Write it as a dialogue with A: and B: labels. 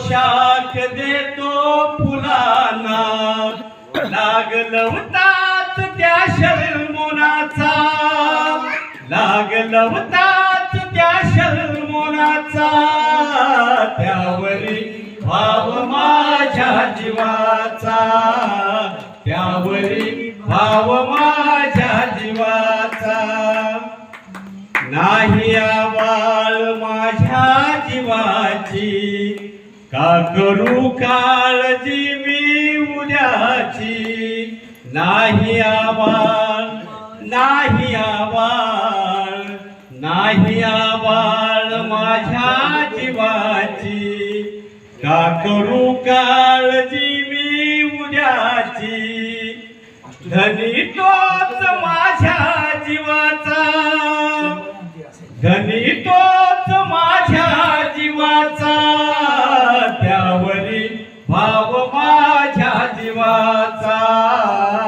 A: पोशाख देतो फुलांना, लागलवताच त्या शर्मोनाचा, लागलवताच त्या शर्मोनाचा, त्यावरी भाव माझ्या जीवाचा, त्यावरी भाव माझ्या जीवाचा. नाही आवाळ माझ्या जीवाची, का करू काळजी मी उद्याची. नाही आवाळ, नाही आवाळ, नाही आवाळ माझ्या जीवाची, का करू काळजी मी उद्याची. धनी तोच माझ्या